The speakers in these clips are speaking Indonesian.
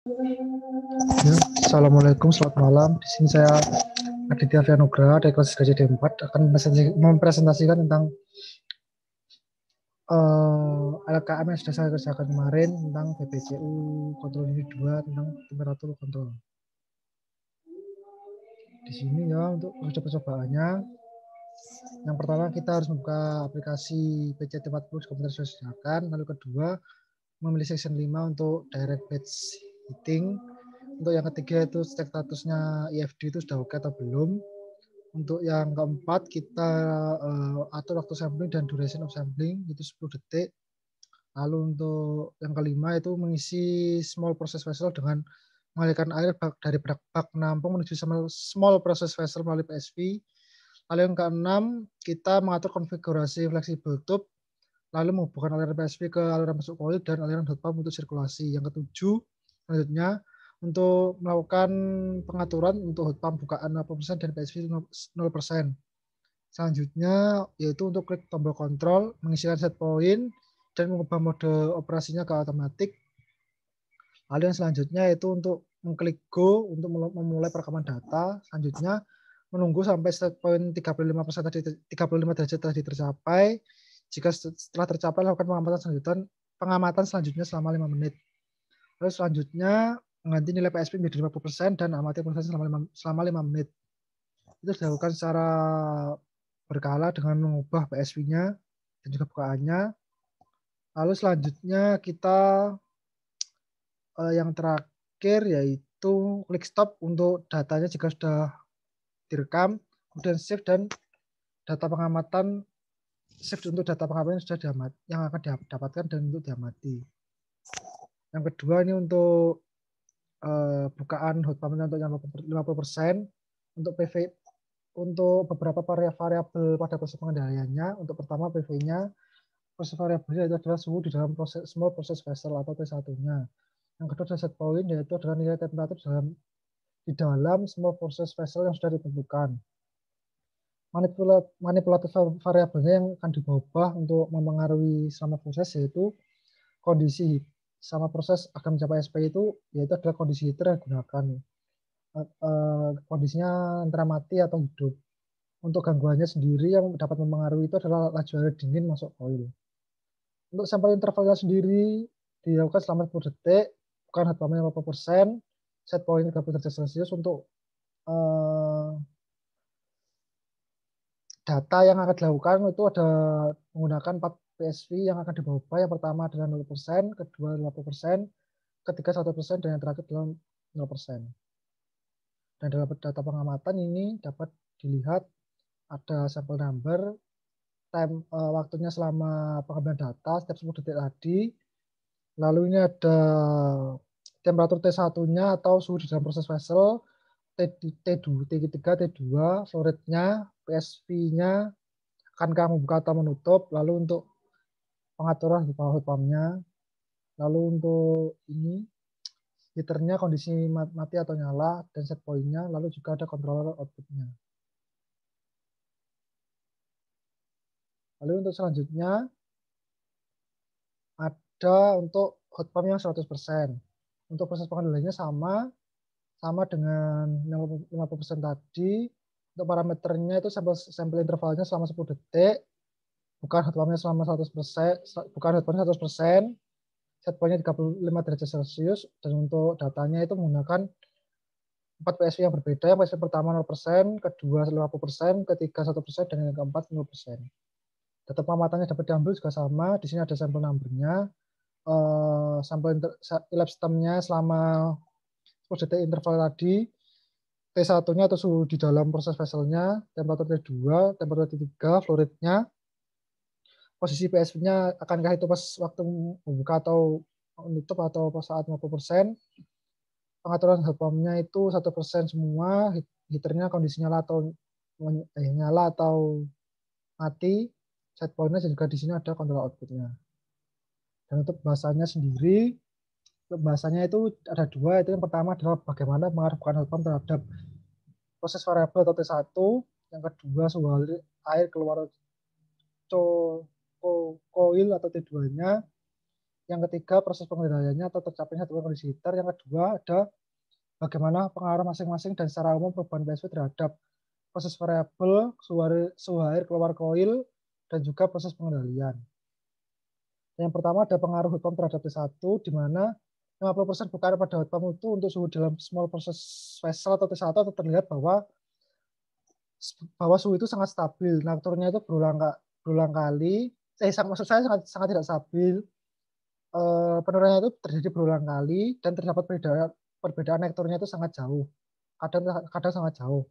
Ya, Assalamualaikum, selamat malam. Di sini saya Aditya Fianugraha dari kelas gaji D4 akan mempresentasikan tentang LKM yang sudah saya kerjakan kemarin tentang BPCU kontrol unit 2 tentang temperatur kontrol. Di sini ya untuk proses percobaannya, yang pertama kita harus membuka aplikasi PC40 di komputer sudah disediakan. Lalu kedua, memilih section 5 untuk direct batch heating. Untuk yang ketiga itu cek statusnya IFD itu sudah oke atau belum. Untuk yang keempat kita atur waktu sampling dan duration of sampling itu 10 detik. Lalu untuk yang kelima itu mengisi small process vessel dengan mengalirkan air dari bak penampung menuju small process vessel melalui PSV. Lalu yang keenam kita mengatur konfigurasi fleksibel tube, lalu menghubungkan aliran PSV ke aliran masuk koil dan aliran hot pump untuk sirkulasi. Yang ketujuh selanjutnya untuk melakukan pengaturan untuk hot pump bukaan 50% dan PSV 0%. Selanjutnya yaitu untuk klik tombol kontrol, mengisikan set point, dan mengubah mode operasinya ke otomatis. Lalu yang selanjutnya yaitu untuk mengklik go untuk memulai perekaman data. Selanjutnya menunggu sampai set point 35% tadi 35 derajat tadi tercapai. Jika setelah tercapai lakukan pengamatan selanjutnya selama 5 menit. Lalu selanjutnya mengganti nilai PSP menjadi 50% dan amati proses selama 5 menit. Itu dilakukan secara berkala dengan mengubah PSV-nya dan juga bukaannya. Lalu selanjutnya kita yang terakhir yaitu klik stop untuk datanya jika sudah direkam, kemudian save dan data pengamatan save untuk data pengamatan yang sudah diamati, yang akan didapatkan dan untuk diamati. Yang kedua ini untuk bukaan hot pumpnya untuk 50%, untuk PV untuk beberapa variabel pada proses pengendaliannya. Untuk pertama PV-nya, proses variabelnya itu adalah suhu di dalam small process vessel atau T1-nya. Yang kedua adalah set point, yaitu adalah nilai temperatur di dalam small process vessel yang sudah ditentukan. Manipulatif variabelnya yang akan diubah untuk mempengaruhi selama proses yaitu kondisi sama proses akan mencapai SP itu yaitu adalah kondisi heater yang digunakan. Kondisinya antara mati atau hidup. Untuk gangguannya sendiri yang dapat mempengaruhi itu adalah laju air dingin masuk koil. Untuk sampel intervalnya sendiri dilakukan selama 10 detik, bukan hot pumpnya 50%, set point 30 derajat Celcius. Untuk data yang akan dilakukan itu ada menggunakan 4 PSV yang akan dibawa. Yang pertama adalah 0%, kedua 50%, ketiga 1%, dan yang terakhir adalah 0%. Dan dalam data pengamatan ini dapat dilihat ada sampel number, waktunya selama pengambilan data setiap 10 detik tadi. Lalu ini ada temperatur T1-nya atau suhu di dalam proses vessel, T2, T3, T2, flow rate-nya, PSV-nya, akankah membuka atau menutup, lalu untuk pengaturan di bawah hot pump-nya, lalu untuk ini heater-nya kondisi mati atau nyala, dan set point-nya, lalu juga ada controller output-nya. Lalu untuk selanjutnya ada untuk hot pump yang 100%. Untuk proses pengendaliannya sama dengan 50% tadi. Untuk parameternya itu sampel intervalnya selama 10 detik. Bukan hot pumpnya selama 100%, bukan hot pumpnya 100%. Set point-nya 35 derajat Celcius, dan untuk datanya itu menggunakan 4 PSV yang berbeda. Yang PSV pertama 0%, kedua 50%, ketiga 1%, dan yang keempat 0%. Data pengamatannya dapat diambil juga sama. Di sini ada sampel number-nya. Sampel elapsed time-nya selama 10 detik interval tadi. T1-nya atau suhu di dalam proses vesselnya, temperatur T2, temperatur T3, flow rate-nya, posisi PSV-nya akankah itu pas waktu membuka atau menutup atau pas saat 50%. Pengaturan hot pump-nya itu 1% semua, heater-nya kondisi nyala atau mati, set point-nya juga di sini ada kontrol output-nya. Dan untuk bahasanya sendiri, bahasanya itu ada dua, itu yang pertama adalah bagaimana mengarahkan hot pump terhadap proses variabel atau T1, yang kedua suhu air keluar coil atau T2-nya, Yang ketiga, proses pengendaliannya atau tercapainya satuan kondisi heater. Yang kedua, ada bagaimana pengaruh masing-masing dan secara umum perubahan PSV terhadap proses variabel, suhu air keluar koil, dan juga proses pengendalian. Yang pertama ada pengaruh heat pump terhadap T1, di mana 50% bukaan pada heat pump itu untuk suhu dalam small process vessel atau T1 itu terlihat bahwa suhu itu sangat stabil. Nah, turunnya itu berulang kali. Maksud saya sangat tidak stabil. Penurunannya itu terjadi berulang kali dan terdapat perbedaan naik turunnya itu sangat jauh. Kadang sangat jauh.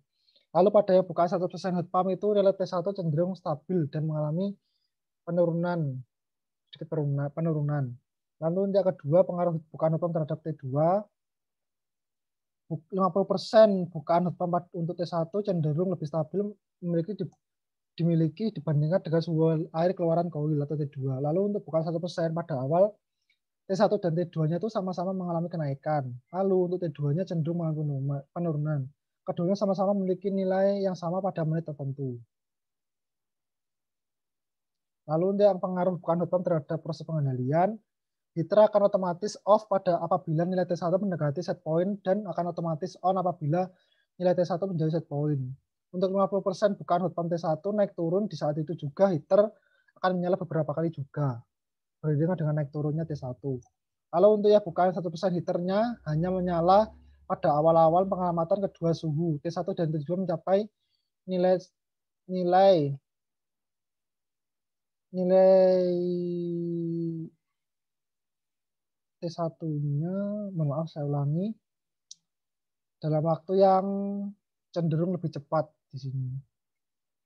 Lalu pada yang bukaan 100% heat pump itu nilai T1 cenderung stabil dan mengalami sedikit penurunan. Lalu yang kedua, pengaruh bukaan heat pump terhadap T2. 50% bukaan heat pump untuk T1 cenderung lebih stabil dimiliki dibandingkan dengan suhu air keluaran koil atau T2. Lalu untuk bukaan 1% pada awal, T1 dan T2-nya itu sama-sama mengalami kenaikan. Lalu untuk T2-nya cenderung mengalami penurunan. Keduanya sama-sama memiliki nilai yang sama pada menit tertentu. Lalu untuk yang pengaruh bukaan heat pump terhadap proses pengendalian, heater akan otomatis off apabila nilai T1 mendekati set point dan akan otomatis on apabila nilai T1 menjadi set point. Untuk 50% bukaan heat pump T1 naik turun di saat itu juga heater akan menyala beberapa kali juga, beriringan dengan naik turunnya T1. Lalu untuk yang bukaan 1% heaternya hanya menyala pada awal-awal pengamatan kedua suhu T1 dan T2 mencapai nilai T1-nya, maaf saya ulangi, dalam waktu yang cenderung lebih cepat di sini.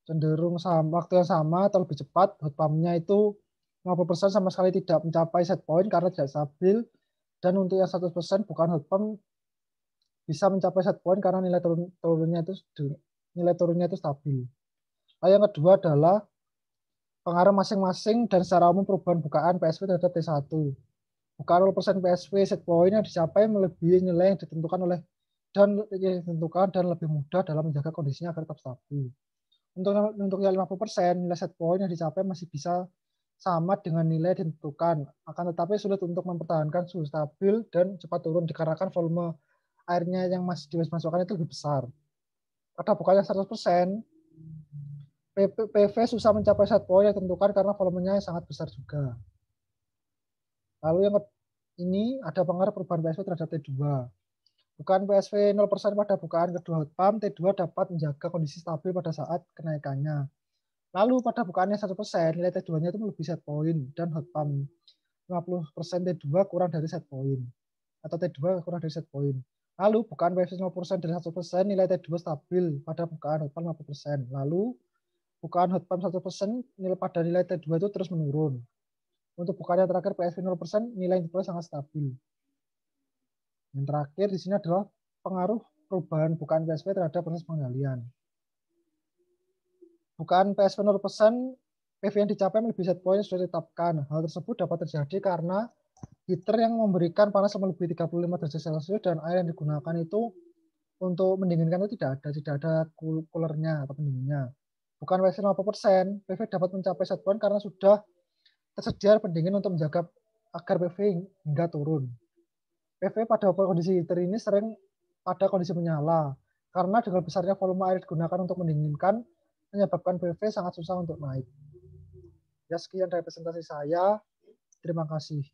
Cenderung waktu yang sama atau lebih cepat, heat pump-nya itu 50% sama sekali tidak mencapai set point karena tidak stabil, dan untuk yang 100% bukan heat pump bisa mencapai set point karena nilai turunnya itu stabil. Lalu yang kedua adalah pengaruh masing-masing dan secara umum perubahan bukaan PSV terhadap T1. Bukaan 0% PSV set point yang dicapai melebihi nilai yang ditentukan dan lebih mudah dalam menjaga kondisinya agar tetap stabil. Untuk yang 50%, nilai set point yang dicapai masih bisa sama dengan nilai yang ditentukan, akan tetapi sulit untuk mempertahankan suhu stabil dan cepat turun dikarenakan volume airnya yang masih dimasukkan itu lebih besar. Pada bukaan yang 100%, PV susah mencapai set point yang ditentukan karena volumenya sangat besar juga. Lalu yang ini ada pengaruh perubahan PSV terhadap T2. Bukaan PSV 0% pada bukaan kedua heat pump, T2 dapat menjaga kondisi stabil pada saat kenaikannya. Lalu pada bukaannya 1%, nilai T2-nya itu melebihi set point dan heat pump 50% T2 kurang dari set point. Atau T2 kurang dari set point. Lalu bukaan PSV 0% dari 1%, nilai T2 stabil pada bukaan heat pump 50%. Lalu bukaan heat pump 1%, pada nilai T2 itu terus menurun. Untuk bukaan yang terakhir PSV 0%, nilai T2 sangat stabil. Yang terakhir di sini adalah pengaruh perubahan bukaan PSV terhadap proses pengendalian. Bukaan PSV 0%, PV yang dicapai melebihi set point sudah ditetapkan. Hal tersebut dapat terjadi karena heater yang memberikan panas melebihi 35 derajat Celcius dan air yang digunakan itu untuk mendinginkan itu tidak ada coolernya atau pendinginnya. Bukaan PSV 50%, PV dapat mencapai set point karena sudah tersedia pendingin untuk menjaga agar PV hingga turun. PV pada kondisi heater ini sering pada kondisi menyala, karena dengan besarnya volume air digunakan untuk mendinginkan, menyebabkan PV sangat susah untuk naik. Ya, sekian dari presentasi saya. Terima kasih.